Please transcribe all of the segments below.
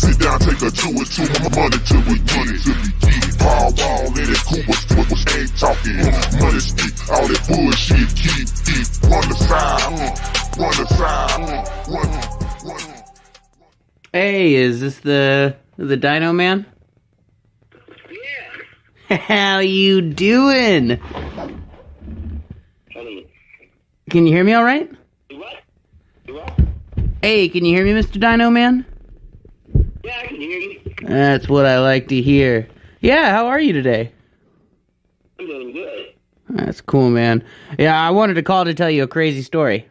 Sit down, take a two and two, money till we get it. Ball, and that cool was ain't talking. Money speak, all that bullshit, keep it. Run the side, run. Hey, is this the Dino Man? Yeah. How you doing? Can you hear me all right? What? Hey, can you hear me, Mr. Dino Man? Yeah, I can hear you. That's what I like to hear. Yeah, how are you today? I'm doing good. That's cool, man. Yeah, I wanted to call to tell you a crazy story.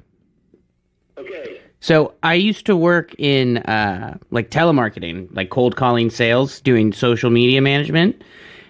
Okay. So, I used to work in, telemarketing, like cold calling sales, doing social media management,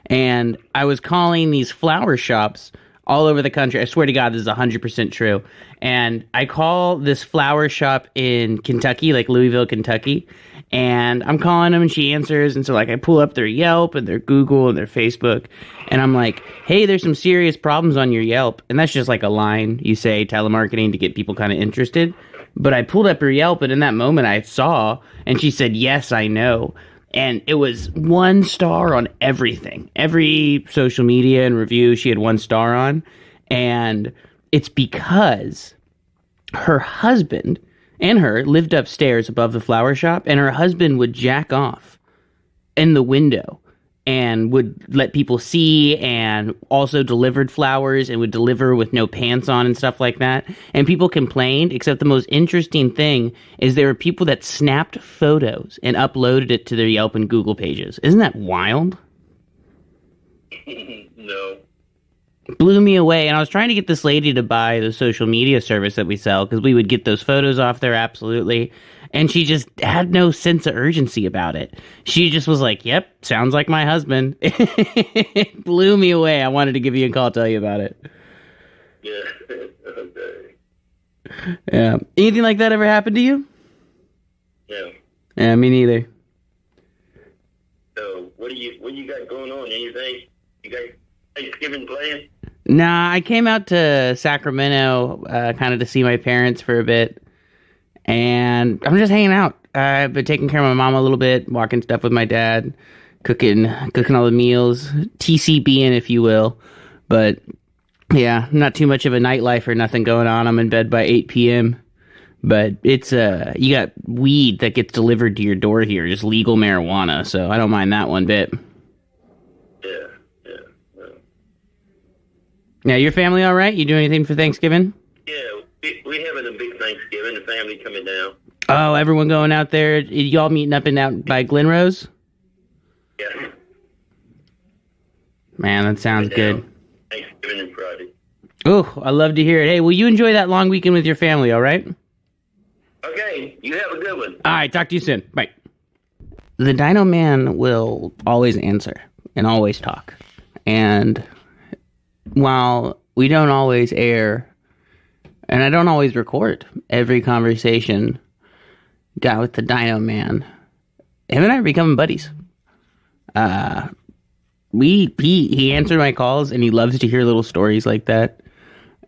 and I was calling these flower shops all over the country. I swear to God, this is 100% true. And I call this flower shop in Kentucky, like Louisville, Kentucky, and I'm calling them and she answers. And so I pull up their Yelp and their Google and their Facebook, and I'm like, hey, there's some serious problems on your Yelp. And that's just like a line you say telemarketing to get people kind of interested. But I pulled up her Yelp, and in that moment I saw, and she said, yes, I know. And it was 1 star on everything. Every social media and review she had 1 star on. And it's because her husband and her lived upstairs above the flower shop, and her husband would jack off in the window and would let people see, and also delivered flowers and would deliver with no pants on and stuff like that. And people complained, except the most interesting thing is there were people that snapped photos and uploaded it to their Yelp and Google pages. Isn't that wild? No. Blew me away. And I was trying to get this lady to buy the social media service that we sell, because we would get those photos off there, absolutely. And she just had no sense of urgency about it. She just was like, yep, sounds like my husband. It blew me away. I wanted to give you a call, tell you about it. Yeah. Okay. Yeah. Anything like that ever happened to you? No. Yeah, me neither. So, what do you got going on? Anything? You got Thanksgiving plans? Nah, I came out to Sacramento kind of to see my parents for a bit. And I'm just hanging out. I've been taking care of my mom a little bit, walking stuff with my dad, cooking all the meals, TCBing, if you will. But yeah, not too much of a nightlife or nothing going on. I'm in bed by 8 p.m. But it's you got weed that gets delivered to your door here, just legal marijuana. So I don't mind that one bit. Yeah. Now, your family all right? You do anything for Thanksgiving? Yeah, we having a big Thanksgiving. The family coming down. Oh, everyone going out there? Y'all meeting up and out by Glen Rose? Yeah. Man, that sounds good. Thanksgiving and Friday. Oh, I love to hear it. Hey, will you enjoy that long weekend with your family, all right? Okay, you have a good one. All right, talk to you soon. Bye. The Dino Man will always answer and always talk. And while we don't always air, and I don't always record every conversation got with the Dino Man, him and I are becoming buddies. He answered my calls, and he loves to hear little stories like that.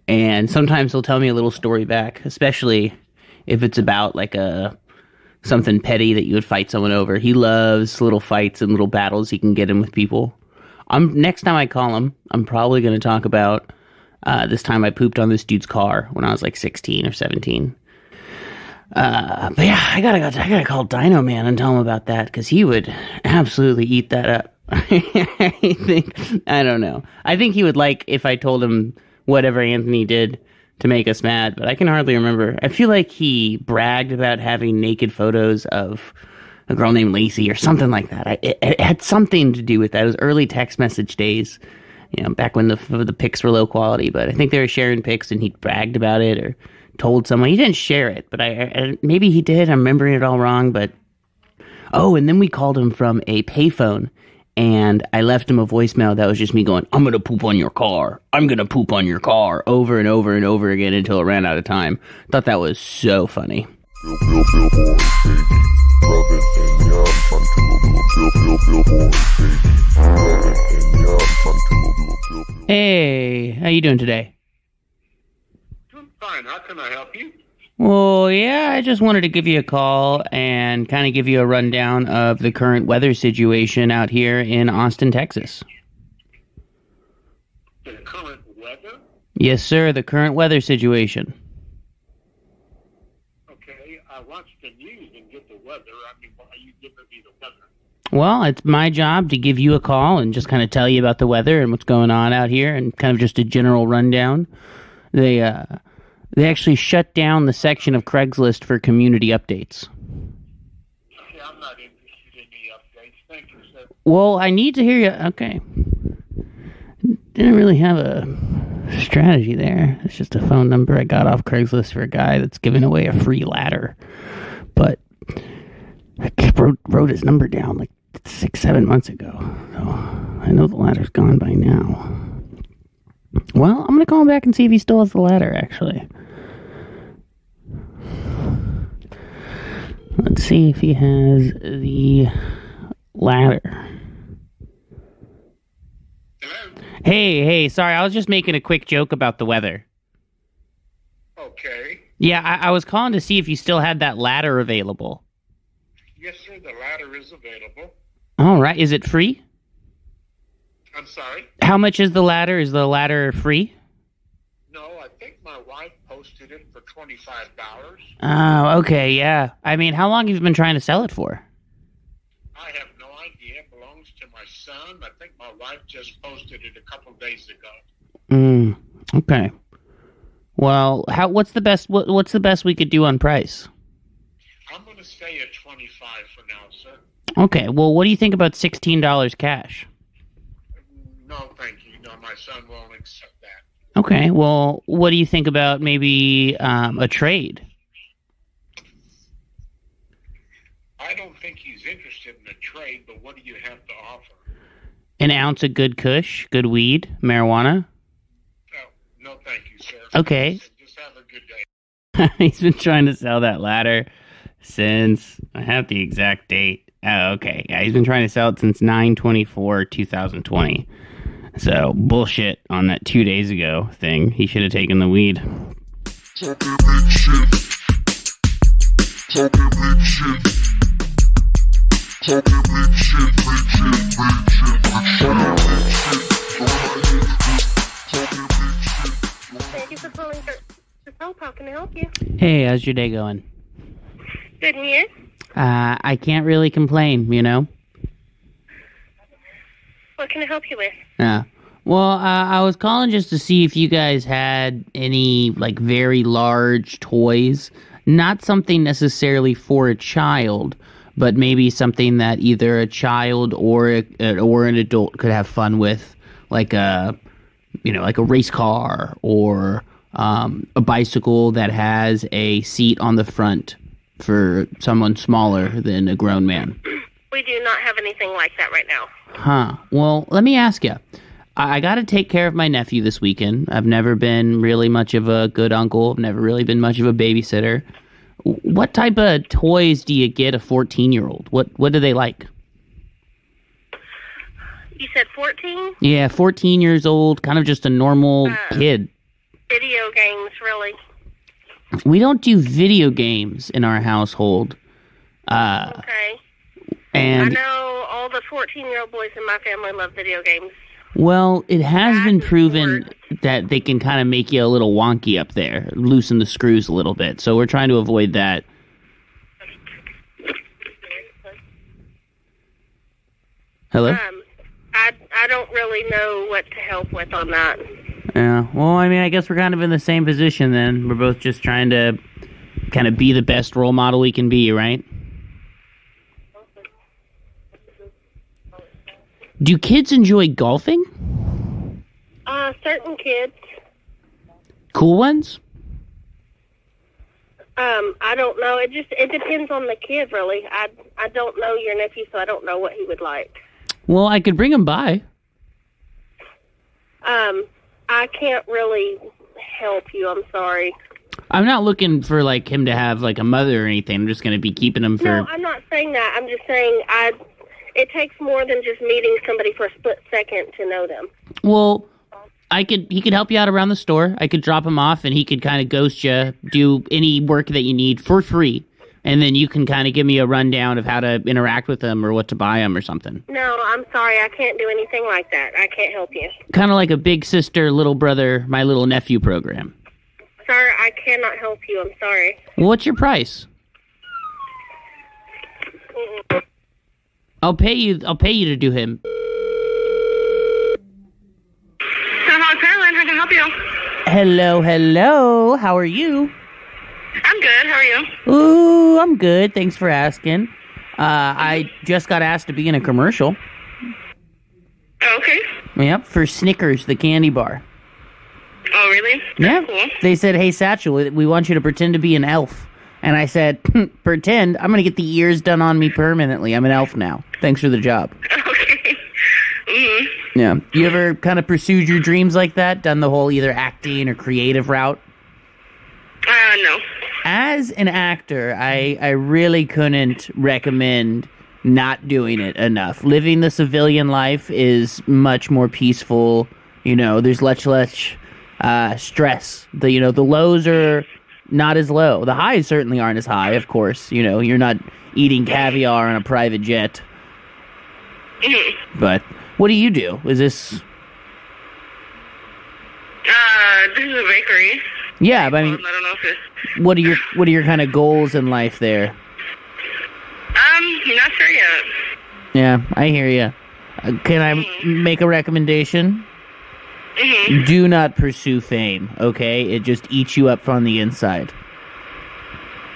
And sometimes he'll tell me a little story back, especially if it's about something petty that you would fight someone over. He loves little fights and little battles he can get in with people. Next time I call him, I'm probably going to talk about this time I pooped on this dude's car when I was like 16 or 17. But yeah, I gotta call Dino Man and tell him about that, because he would absolutely eat that up. I don't know. I think he would like if I told him whatever Anthony did to make us mad, but I can hardly remember. I feel like he bragged about having naked photos of a girl named Lacey or something like that. It had something to do with that. It was early text message days, back when the pics were low quality, but I think they were sharing pics and he bragged about it or told someone. He didn't share it, but I maybe he did. I'm remembering it all wrong, but... Oh, and then we called him from a payphone, and I left him a voicemail that was just me going, I'm gonna poop on your car. I'm gonna poop on your car, over and over and over again until it ran out of time. Thought that was so funny. Hey, how you doing today? I'm fine. How can I help you? Well, yeah, I just wanted to give you a call and kind of give you a rundown of the current weather situation out here in Austin, Texas. The current weather? Yes, sir, the current weather situation. Okay, I watch the news and get the weather. I mean, why are you giving me the weather? Well, it's my job to give you a call and just kind of tell you about the weather and what's going on out here and kind of just a general rundown. They actually shut down the section of Craigslist for community updates. Okay, I'm not interested in any updates. Thank you, sir. Well, I need to hear you. Okay. Didn't really have a strategy there. It's just a phone number I got off Craigslist for a guy that's giving away a free ladder. But I wrote his number down like 6-7 months ago. So I know the ladder's gone by now. Well, I'm going to call him back and see if he still has the ladder, actually. Let's see if he has the ladder. Hello? Hey, sorry, I was just making a quick joke about the weather. Okay. Yeah, I was calling to see if you still had that ladder available. Yes, sir, the ladder is available. All right, is it free? I'm sorry? How much is the ladder? Is the ladder free? No, I think my wife posted it for $25. Oh, okay, yeah. I mean, how long have you been trying to sell it for? I have no idea. It belongs to my son. I think my wife just posted it a couple days ago. Okay. Well, what's the best we could do on price? I'm going to stay at 25 for now, sir. Okay, well, what do you think about $16 cash? No, thank you. No, my son won't accept that. Okay, well, what do you think about maybe a trade? I don't think he's interested in a trade, but what do you have to offer? An ounce of good kush, good weed, marijuana? No, thank you, sir. Okay. Just have a good day. He's been trying to sell that ladder since, I have the exact date. Oh, okay. Yeah, he's been trying to sell it since 9/24/2020. So, bullshit on that 2 days ago thing. He should have taken the weed. Talking big shit. Talking big shit. Talking big shit, big shit, big shit. Talking big shit. Talking big shit. Thank you for calling the help. How can I help you? Hey, how's your day going? Good news. I can't really complain, you know? What can I help you with? Well, I was calling just to see if you guys had any, like, very large toys. Not something necessarily for a child, but maybe something that either a child or an adult could have fun with, like a race car or a bicycle that has a seat on the front for someone smaller than a grown man. We do not have anything like that right now. Huh. Well, let me ask you. I got to take care of my nephew this weekend. I've never been really much of a good uncle. I've never really been much of a babysitter. What type of toys do you get a 14-year-old? What do they like? You said 14? Yeah, 14 years old, kind of just a normal kid. Video games, really. We don't do video games in our household. Okay. And I know all the 14-year-old boys in my family love video games. Well, it has been proven sports. that they can kind of make you a little wonky up there, loosen the screws a little bit. So we're trying to avoid that. Hello? I don't really know what to help with on that. Yeah, well, I mean, I guess we're kind of in the same position then. We're both just trying to kind of be the best role model we can be, right? Do kids enjoy golfing? Certain kids. Cool ones? I don't know. It depends on the kid, really. I don't know your nephew, so I don't know what he would like. Well, I could bring him by. I can't really help you. I'm sorry. I'm not looking for, like, him to have, like, a mother or anything. I'm just going to be keeping him for... No, I'm not saying that. I'm just saying it takes more than just meeting somebody for a split second to know them. Well, he could help you out around the store. I could drop him off, and he could kind of ghost you, do any work that you need for free, and then you can kind of give me a rundown of how to interact with him or what to buy him or something. No, I'm sorry. I can't do anything like that. I can't help you. Kind of like a big sister, little brother, my little nephew program. Sir, I cannot help you. I'm sorry. Well, what's your price? I'll pay you to do him. Hello, Caroline. How can I help you? Hello. How are you? I'm good. How are you? Ooh, I'm good. Thanks for asking. I just got asked to be in a commercial. Oh, okay. Yep, for Snickers, the candy bar. Oh, really? Yeah. Cool. They said, hey, Satchel, we want you to pretend to be an elf. And I said, pretend? I'm going to get the ears done on me permanently. I'm an elf now. Thanks for the job. Okay. Mm-hmm. Yeah. You ever kind of pursued your dreams like that? Done the whole either acting or creative route? No. As an actor, I really couldn't recommend not doing it enough. Living the civilian life is much more peaceful. You know, there's much less stress. The lows are not as low. The highs certainly aren't as high, of course. You know, you're not eating caviar on a private jet. Mm-hmm. But what do you do? Is this... This is a bakery. Yeah, but I mean, I don't know if it's... what are your kind of goals in life there? Not sure yet. Yeah, I hear you. Can I make a recommendation? Mm-hmm. Do not pursue fame, okay? It just eats you up from the inside.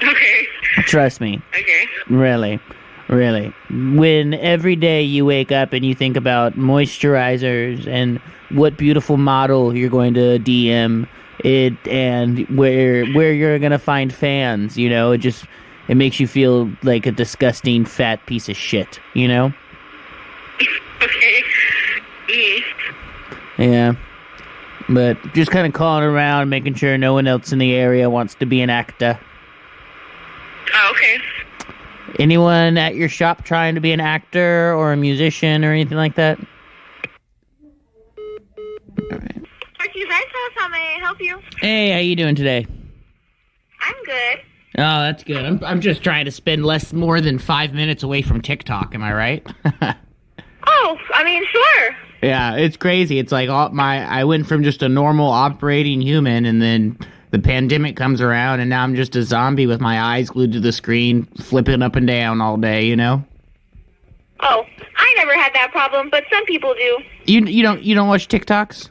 Okay. Trust me. Okay. Really. When every day you wake up and you think about moisturizers and what beautiful model you're going to DM it and where you're going to find fans, you know, it makes you feel like a disgusting fat piece of shit, you know? Okay. Mm. Yeah. But just kind of calling around, making sure no one else in the area wants to be an actor. Oh, okay. Anyone at your shop trying to be an actor or a musician or anything like that? All right. How may I help you? Hey, how you doing today? I'm good. Oh, that's good. I'm just trying to spend more than 5 minutes away from TikTok. Am I right? Oh, I mean, sure. Yeah, it's crazy. It's like I went from just a normal operating human, and then the pandemic comes around, and now I'm just a zombie with my eyes glued to the screen, flipping up and down all day. You know? Oh, I never had that problem, but some people do. You don't watch TikToks?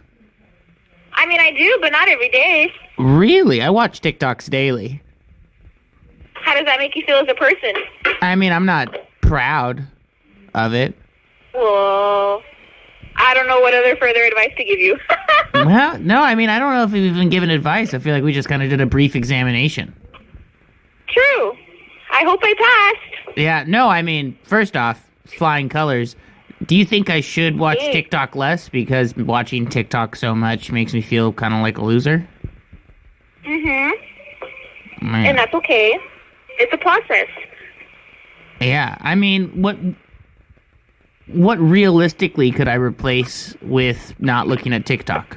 I mean, I do, but not every day. Really? I watch TikToks daily. How does that make you feel as a person? I mean, I'm not proud of it. Well, I don't know what other further advice to give you. Well, no, I mean, I don't know if we've been given advice. I feel like we just kind of did a brief examination. True. I hope I passed. Yeah, no, I mean, first off, flying colors. Do you think I should watch TikTok less because watching TikTok so much makes me feel kind of like a loser? Mm-hmm. And that's okay. It's a process. Yeah, I mean, what realistically could I replace with not looking at TikTok?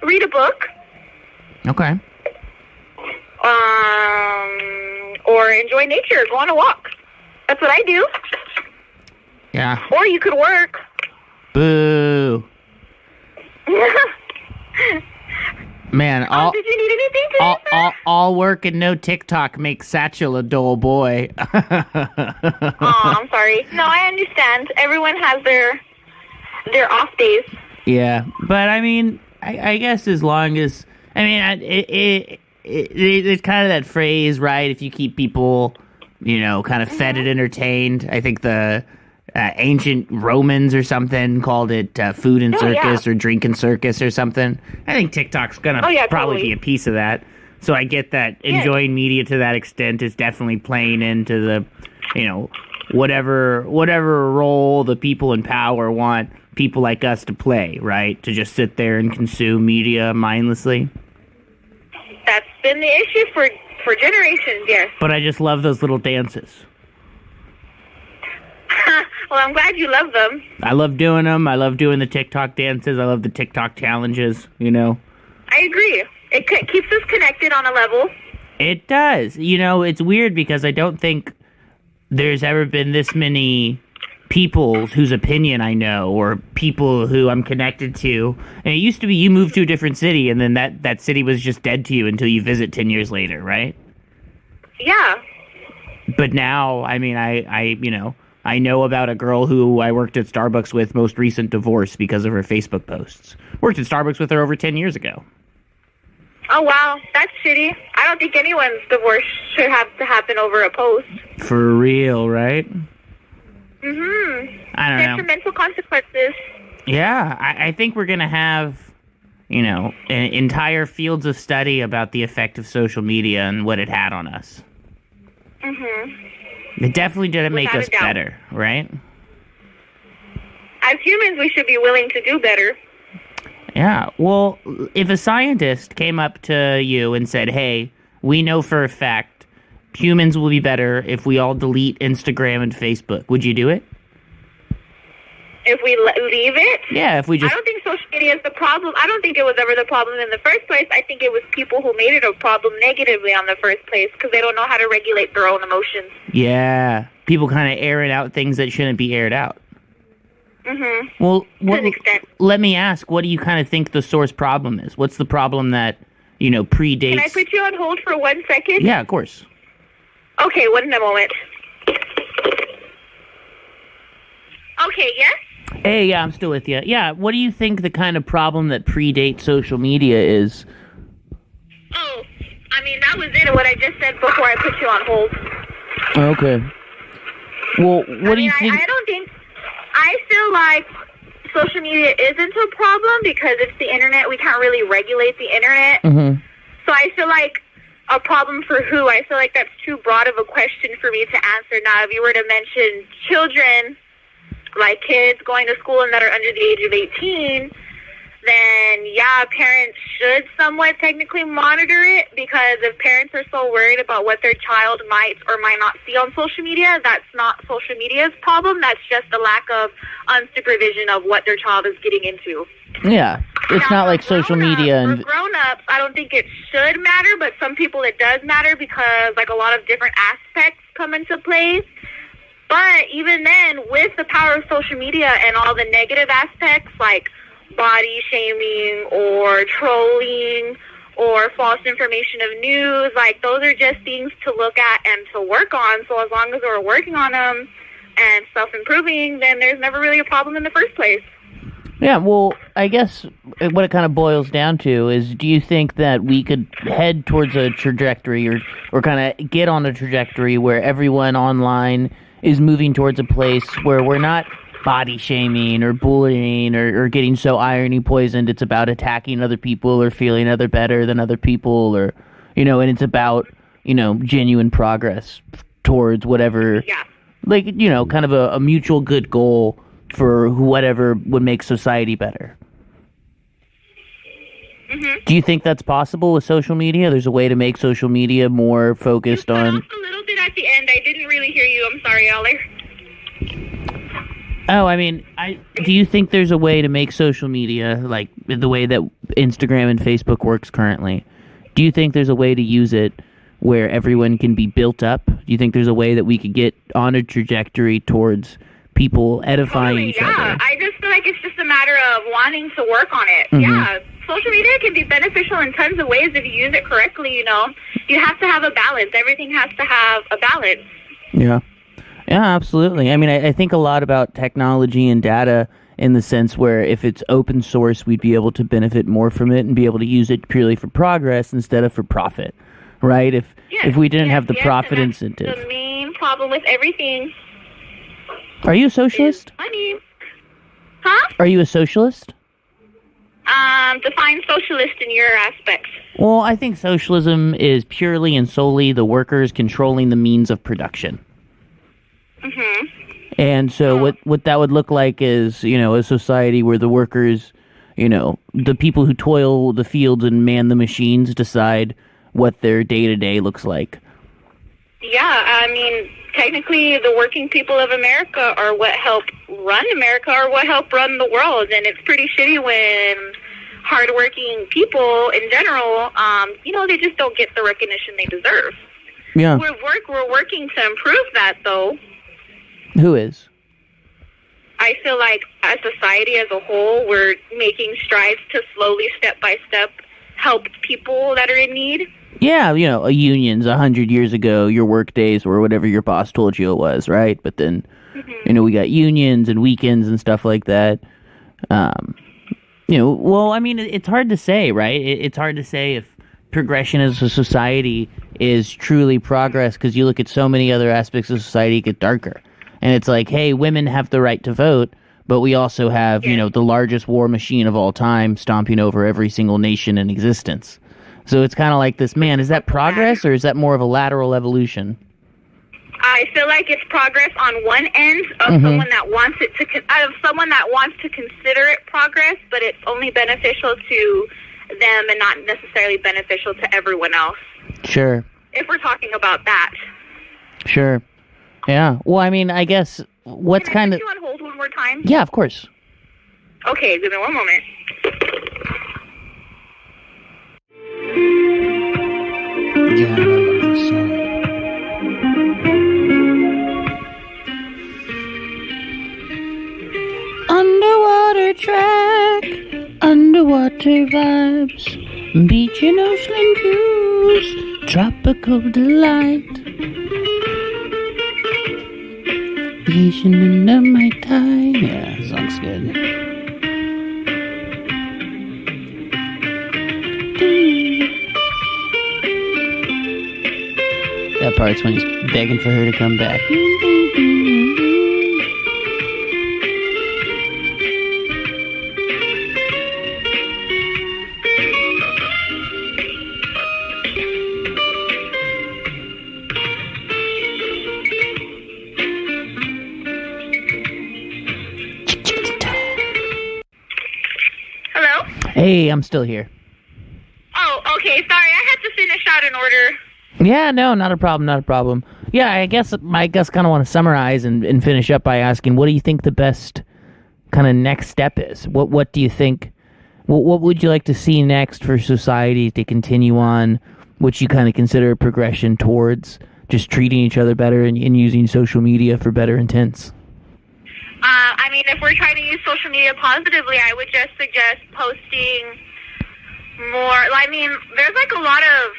Read a book. Okay. Or enjoy nature. Go on a walk. That's what I do. Yeah. Or you could work. Boo. Man, did you need anything today, all work and no TikTok makes Satchel a dull boy. Oh, I'm sorry. No, I understand. Everyone has their off days. Yeah, but I mean, I guess as long as it's kind of that phrase, right? If you keep people, kind of fed and entertained. I think the ancient Romans or something called it food and circus or drink and circus or something. I think TikTok's gonna probably be a piece of that. So I get that enjoying media to that extent is definitely playing into the, whatever role the people in power want people like us to play, right? To just sit there and consume media mindlessly. That's been the issue for generations, yes. But I just love those little dances. Well, I'm glad you love them. I love doing them. I love doing the TikTok dances. I love the TikTok challenges, you know. I agree. It keeps us connected on a level. It does. You know, it's weird because I don't think there's ever been this many people whose opinion I know or people who I'm connected to. And it used to be you moved to a different city and then that city was just dead to you until you visit 10 years later, right? Yeah. But now, I mean, I know about a girl who I worked at Starbucks with, most recent divorce because of her Facebook posts. Worked at Starbucks with her over 10 years ago. Oh, wow. That's shitty. I don't think anyone's divorce should have to happen over a post. For real, right? Mm-hmm. I don't know. Detrimental consequences. Yeah, I think we're going to have, entire fields of study about the effect of social media and what it had on us. Mm-hmm. It definitely didn't make us better, right? As humans, we should be willing to do better. Yeah, well, if a scientist came up to you and said, hey, we know for a fact humans will be better if we all delete Instagram and Facebook, would you do it? If we leave it? Yeah, if we just... I don't think social media is the problem. I don't think it was ever the problem in the first place. I think it was people who made it a problem negatively on the first place because they don't know how to regulate their own emotions. Yeah, people kind of airing out things that shouldn't be aired out. Mm-hmm. Well, to an extent. Let me ask, what do you kind of think the source problem is? What's the problem that, predates... Can I put you on hold for 1 second? Yeah, of course. Okay, one moment. Okay, yes? Hey, yeah, I'm still with you. Yeah, what do you think the kind of problem that predates social media is? Oh, I mean, that was it, what I just said before I put you on hold. Okay. Well, what do you think... I feel like social media isn't a problem because it's the internet. We can't really regulate the internet. Mm-hmm. So I feel like a problem for who? I feel like that's too broad of a question for me to answer. Now, if you were to mention children, like kids going to school and that are under the age of 18, then yeah, parents should somewhat technically monitor it, because if parents are so worried about what their child might or might not see on social media, that's not social media's problem. That's just the lack of unsupervision of what their child is getting into. Yeah, it's not like social media and... For grown-ups, I don't think it should matter, but some people it does matter because like a lot of different aspects come into play. But even then, with the power of social media and all the negative aspects like body shaming or trolling or false information of news, like those are just things to look at and to work on. So as long as we're working on them and self-improving, then there's never really a problem in the first place. Yeah, well, I guess what it kind of boils down to is, do you think that we could head towards a trajectory or kind of get on a trajectory where everyone online is moving towards a place where we're not body shaming or bullying or getting so irony poisoned it's about attacking other people or feeling other better than other people, or and it's about genuine progress towards whatever, like kind of a mutual good goal for whatever would make society better. Mm-hmm. Do you think that's possible with social media? There's a way to make social media more focused on... You cut off a little bit at the end. I didn't really hear you. I'm sorry, Aller. Oh, I mean, do you think there's a way to make social media, like the way that Instagram and Facebook works currently? Do you think there's a way to use it where everyone can be built up? Do you think there's a way that we could get on a trajectory towards people edifying each other? Yeah, I just feel like it's just a matter of wanting to work on it. Mm-hmm. Yeah, social media can be beneficial in tons of ways if you use it correctly, You have to have a balance. Everything has to have a balance. Yeah. Yeah, absolutely. I mean, I think a lot about technology and data in the sense where if it's open source, we'd be able to benefit more from it and be able to use it purely for progress instead of for profit, right? If we didn't have the profit incentive. The main problem with everything. Are you a socialist? Money. Huh? Are you a socialist? Define socialist in your aspects. Well, I think socialism is purely and solely the workers controlling the means of production. Mm-hmm. And so what that would look like is, a society where the workers, the people who toil the fields and man the machines decide what their day-to-day looks like. Yeah, I mean, technically the working people of America are what help run America, or what help run the world, and it's pretty shitty when hardworking people in general, they just don't get the recognition they deserve. Yeah. We're working to improve that, though. Who is? I feel like as society as a whole, we're making strides to slowly, step by step, help people that are in need. Yeah, unions 100 years ago, your work days were whatever your boss told you it was, right? But then, we got unions and weekends and stuff like that. It's hard to say, right? It's hard to say if progression as a society is truly progress, because you look at so many other aspects of society get darker. And it's like, hey, women have the right to vote, but we also have, the largest war machine of all time stomping over every single nation in existence. So it's kind of like this, man, is that progress or is that more of a lateral evolution? I feel like it's progress on one end of someone that wants it someone that wants to consider it progress, but it's only beneficial to them and not necessarily beneficial to everyone else. Sure. If we're talking about that. Sure. Yeah. Well, I guess what's kind of... Can I put you on hold one more time? Yeah, of course. Okay, give me one moment. Yeah, I love this song. Underwater track, underwater vibes, beach and ocean views, tropical delight. Vision under my tie. Yeah, that song's good. That part's when he's begging for her to come back. Hello? Hey, I'm still here. Oh, okay. Sorry, I had to finish out an order. Yeah, no, not a problem. Yeah, I guess kind of want to summarize and finish up by asking, what do you think the best kind of next step is? What do you think, what would you like to see next for society to continue on, which you kind of consider a progression towards just treating each other better and using social media for better intents? If we're trying to use social media positively, I would just suggest posting more. There's a lot of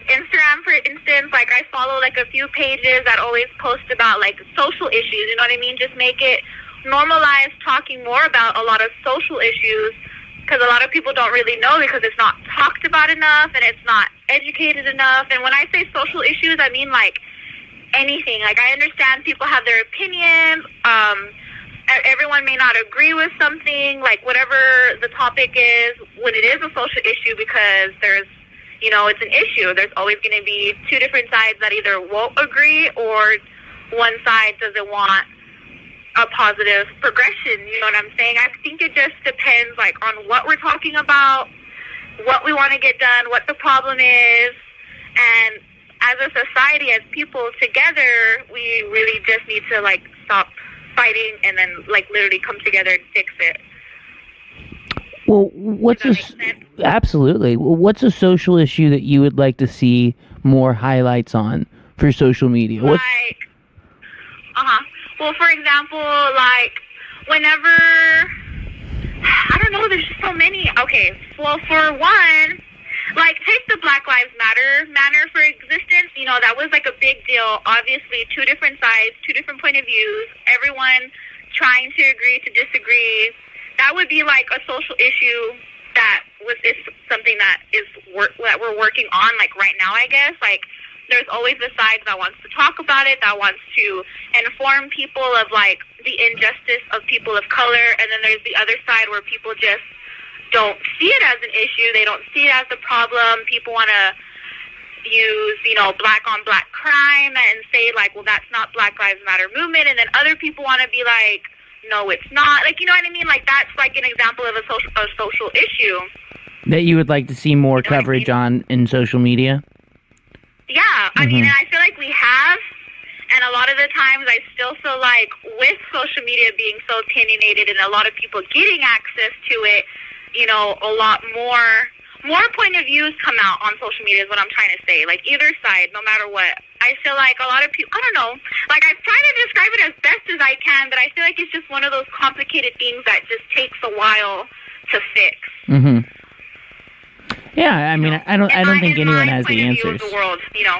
Instagram, for instance, I follow a few pages that always post about social issues, you know what I mean? Just make it normalize talking more about a lot of social issues, because a lot of people don't really know because it's not talked about enough and it's not educated enough. And when I say social issues, I mean anything. I understand people have their opinions, everyone may not agree with something, whatever the topic is, when it is a social issue, because there's it's an issue. There's always going to be two different sides that either won't agree or one side doesn't want a positive progression. You know what I'm saying? I think it just depends, on what we're talking about, what we want to get done, what the problem is. And as a society, as people together, we really just need to, stop fighting and then, literally come together and fix it. Well, absolutely. What's a social issue that you would like to see more highlights on for social media? Well, for example, whenever, I don't know, there's just so many. Okay, well, for one, take the Black Lives Matter for existence. That was a big deal. Obviously, two different sides, two different point of views, everyone trying to agree to disagree. That would be a social issue that is something that we're working on right now, I guess. There's always the side that wants to talk about it, that wants to inform people of the injustice of people of color, and then there's the other side where people just don't see it as an issue. They don't see it as a problem. People want to use, black on black crime and say well, that's not Black Lives Matter movement, and then other people want to be no, it's not. You know what I mean? That's an example of a social issue. That you would like to see more coverage on in social media? Yeah. I mean, and I feel we have, And a lot of the times I still feel like with social media being so opinionated and a lot of people getting access to it, you know, a lot more point of views come out on social media is what I'm trying to say. Like either side, no matter what. I feel like a lot of people, I don't know, like I've tried to describe it as best as I can, but I feel like it's just one of those complicated things that just takes a while to fix. Mm-hmm. Yeah, I mean, I don't think anyone has the answers. Of the world, you know,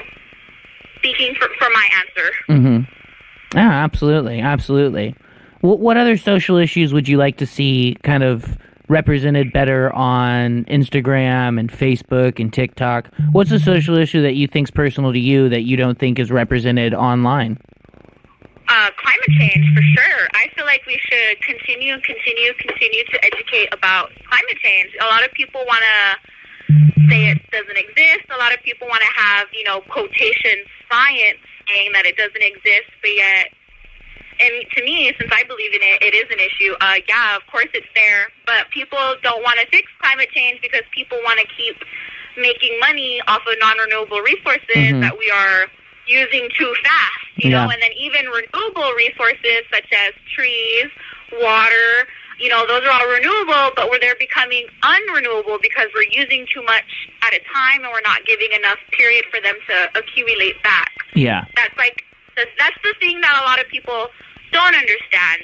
speaking for my answer. Mm-hmm. Yeah, absolutely, absolutely. What other social issues would you like to see kind of represented better on Instagram and Facebook and TikTok? What's a social issue that you think's personal to you that you don't think is represented online? Climate change, for sure. I feel like we should continue to educate about climate change. A lot of people want to say it doesn't exist. A lot of people want to have, you know, quotation science saying that it doesn't exist, but yet, and to me, since I believe in it, it is an issue. Yeah, of course it's there, but people don't want to fix climate change because people want to keep making money off of non-renewable resources that we are using too fast, you know, and then even renewable resources such as trees, water, you know, those are all renewable, but they're becoming unrenewable because we're using too much at a time and we're not giving enough period for them to accumulate back. Yeah. That's the thing that a lot of people don't understand.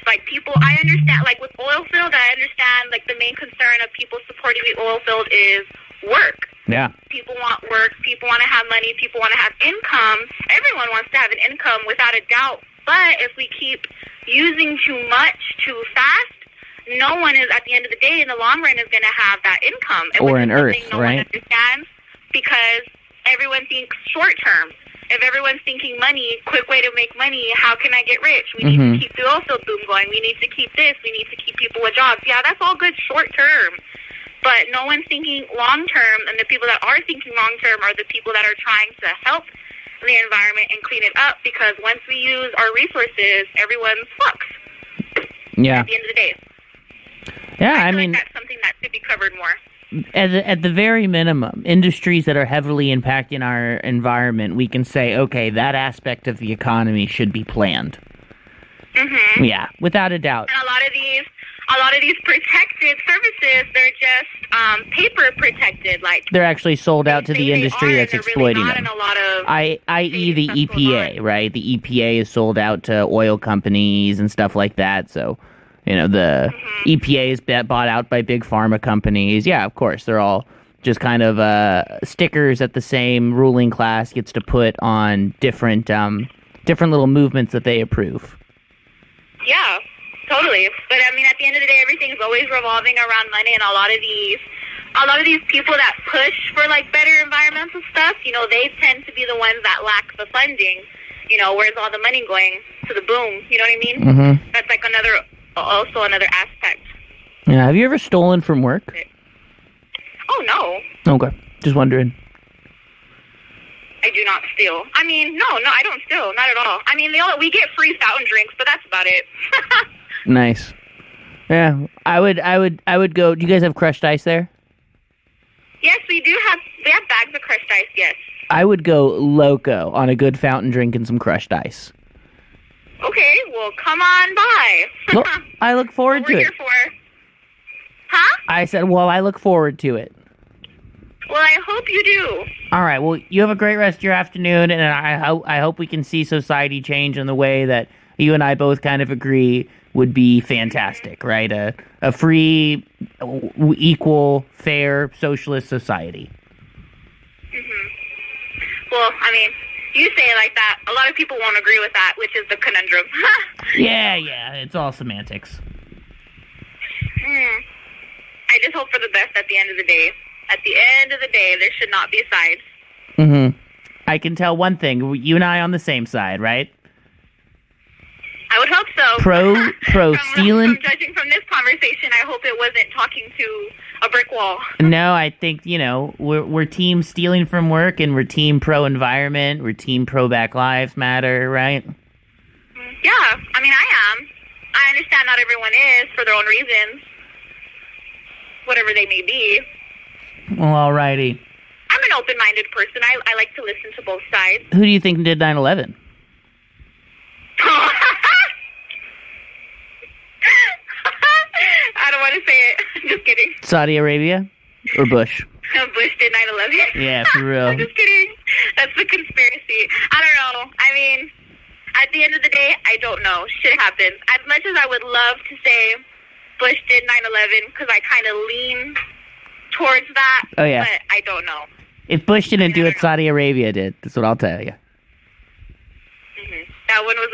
Like I understand, like with oil field, I understand like the main concern of people supporting the oil field is work. Yeah. People want work, people want to have money, people want to have income. Everyone wants to have an income without a doubt. But if we keep using too much too fast, no one is, at the end of the day, in the long run, is going to have that income. Or an earth, no right? One understands because everyone thinks short term. If everyone's thinking money, quick way to make money, how can I get rich? We need to keep the oil field boom going. We need to keep this. We need to keep people with jobs. Yeah, that's all good short term. But no one's thinking long term, and the people that are thinking long term are the people that are trying to help the environment and clean it up, because once we use our resources, everyone's fucked. Yeah. At the end of the day. Yeah, I mean, that's something that should be covered more. At the very minimum, industries that are heavily impacting our environment, we can say, okay, that aspect of the economy should be planned. Mm-hmm. Yeah, without a doubt. And a lot of these protected services, they're just paper protected. Like they're actually sold out to the industry that's exploiting them. I.e. the EPA, right? The EPA is sold out to oil companies and stuff like that. So, you know, the EPA is bought out by big pharma companies. Yeah, of course, they're all just kind of stickers that the same ruling class gets to put on different little movements that they approve. Yeah. Totally. But I mean, at the end of the day, everything's always revolving around money, and a lot of these people that push for like better environmental stuff, you know, they tend to be the ones that lack the funding. You know, where's all the money going? To the boom. You know what I mean? Mm-hmm. That's like another aspect. Yeah. Have you ever stolen from work? Oh, no. Okay. Just wondering. I do not steal. I mean, no, I don't steal. Not at all. I mean, we get free fountain drinks, but that's about it. Nice. Yeah, I would go. Do you guys have crushed ice there? Yes, we do have. We have bags of crushed ice. Yes. I would go loco on a good fountain drink and some crushed ice. Okay, well, come on by. Well, I look forward to it. We're here for. Huh? I said, well, I look forward to it. Well, I hope you do. All right. Well, you have a great rest of your afternoon, and I hope we can see society change in the way that you and I both kind of agree would be fantastic, right? A free, equal, fair, socialist society. Mm-hmm. Well, I mean, you say it like that. A lot of people won't agree with that, which is the conundrum. Yeah, it's all semantics. I just hope for the best at the end of the day. At the end of the day, there should not be sides. Mm-hmm. I can tell one thing. You and I on the same side, right? I would hope so. Pro stealing. From judging from this conversation, I hope it wasn't talking to a brick wall. No, I think, you know, we're team stealing from work, and we're team pro environment. We're team pro Black Lives Matter, right? Yeah, I mean, I am. I understand not everyone is for their own reasons, whatever they may be. Well, alrighty. I'm an open-minded person. I like to listen to both sides. Who do you think did 9/11? to say it. Just kidding. Saudi Arabia or Bush? Bush did 9/11. Yeah, for real. I'm just kidding. That's the conspiracy. I don't know. I mean, at the end of the day, I don't know. Shit happens. As much as I would love to say Bush did 9/11, because I kind of lean towards that. Oh, yeah. But I don't know. If Bush didn't do it, Saudi Arabia did. That's what I'll tell you. Mm-hmm. That one was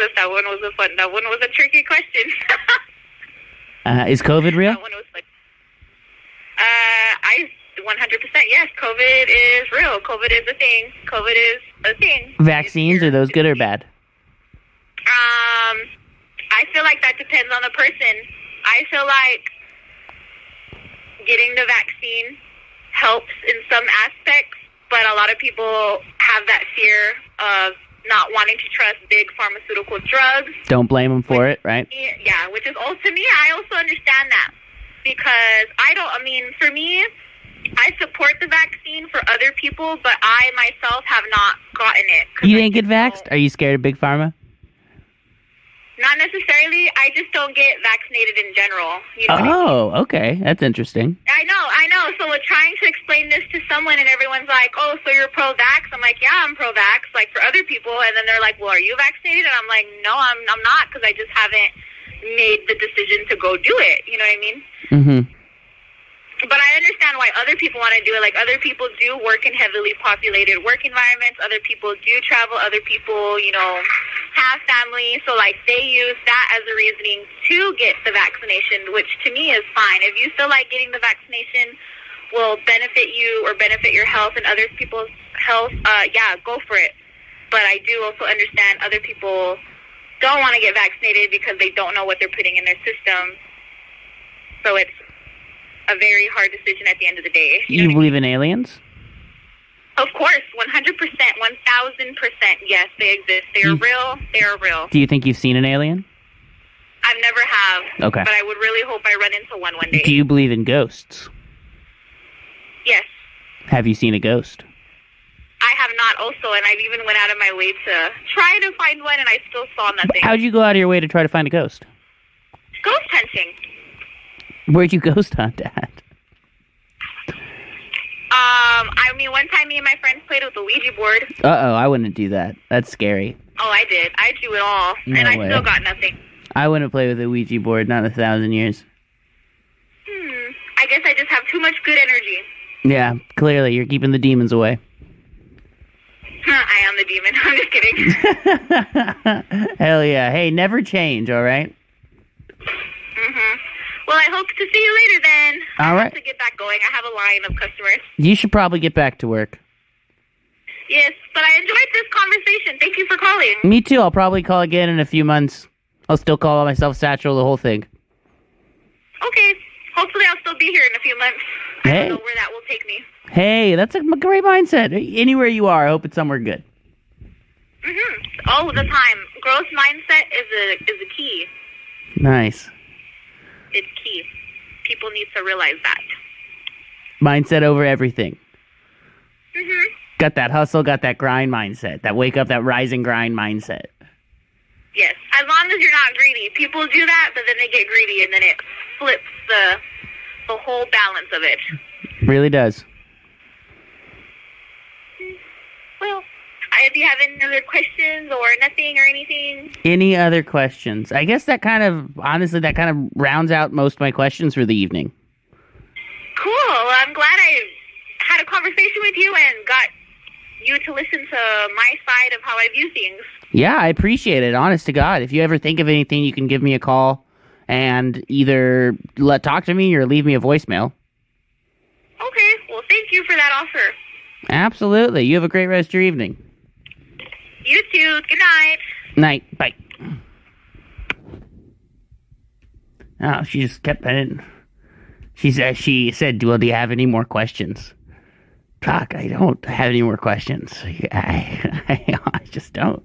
a fun. That one was a tricky question. Is COVID real? That one was fun. 100% yes. COVID is real. COVID is a thing. COVID is a thing. Vaccines, are those good or bad? I feel like that depends on the person. I feel like getting the vaccine helps in some aspects, but a lot of people have that fear of not wanting to trust big pharmaceutical drugs. Don't blame them for it, right? Yeah, which is also me. I also understand that because for me, I support the vaccine for other people, but I myself have not gotten it. You didn't get vaxxed? Are you scared of Big Pharma? Not necessarily. I just don't get vaccinated in general. You know what I mean? Oh, okay. That's interesting. I know. So we're trying to explain this to someone, and everyone's like, oh, so you're pro-vax? I'm like, yeah, I'm pro-vax, like for other people. And then they're like, well, are you vaccinated? And I'm like, no, I'm not, because I just haven't made the decision to go do it. You know what I mean? Mm-hmm. But I understand why other people want to do it. Like, other people do work in heavily populated work environments. Other people do travel. Other people, have family. So, like, they use that as a reasoning to get the vaccination, which to me is fine. If you feel like getting the vaccination will benefit you or benefit your health and other people's health, yeah, go for it. But I do also understand other people don't want to get vaccinated because they don't know what they're putting in their system. So it's a very hard decision at the end of the day. You believe in aliens? Of course, 100%, 1,000%. Yes, they exist. They are real. They are real. Do you think you've seen an alien? I've never have. Okay. But I would really hope I run into one day. Do you believe in ghosts? Yes. Have you seen a ghost? I have not also, and I've even went out of my way to try to find one, and I still saw nothing. How'd you go out of your way to try to find a ghost? Ghost hunting. Where'd you ghost hunt at? One time me and my friends played with the Ouija board. Uh-oh, I wouldn't do that. That's scary. Oh, I did. I do it all, and I still got nothing. I wouldn't play with a Ouija board, not in 1,000 years. I guess I just have too much good energy. Yeah, clearly, you're keeping the demons away. I am the demon. I'm just kidding. Hell yeah. Hey, never change, all right? Well, I hope to see you later then. All right. I have to get back going. I have a line of customers. You should probably get back to work. Yes, but I enjoyed this conversation. Thank you for calling. Me too. I'll probably call again in a few months. I'll still call myself Satchel, the whole thing. Okay. Hopefully I'll still be here in a few months. I don't know where that will take me. Hey, that's a great mindset. Anywhere you are, I hope it's somewhere good. All the time. Growth mindset is a key. Nice. It's key. People need to realize that. Mindset over everything. Mm-hmm. Got that hustle, got that grind mindset. That wake up, that rise and grind mindset. Yes. As long as you're not greedy. People do that, but then they get greedy, and then it flips the whole balance of it. Really does. Well, do you have any other questions or nothing or anything? Any other questions? I guess that kind of rounds out most of my questions for the evening. Cool. Well, I'm glad I had a conversation with you and got you to listen to my side of how I view things. Yeah, I appreciate it. Honest to God. If you ever think of anything, you can give me a call and either talk to me or leave me a voicemail. Okay. Well, thank you for that offer. Absolutely. You have a great rest of your evening. You too. Good night. Night. Bye. Oh, she just kept it. She said, well, do you have any more questions? Fuck, I don't have any more questions. I just don't.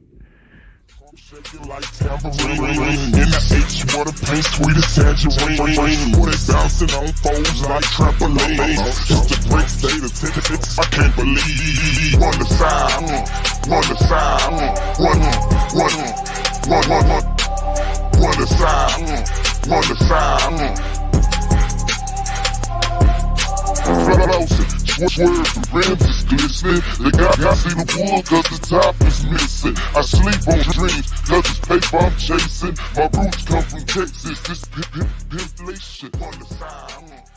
Like tambourine in the H, water paint, sweet as tangerine. Put it bouncing on foes like trampoline. Just a great state of tension, I can't believe. Run the side, run the side, run the side, run the side. flossing, swerve, the rims is glistening. They got see the wood cause the top is missing. I sleep on dreams cause it's paper I'm chasing. My roots come from Texas, this inflation on the side.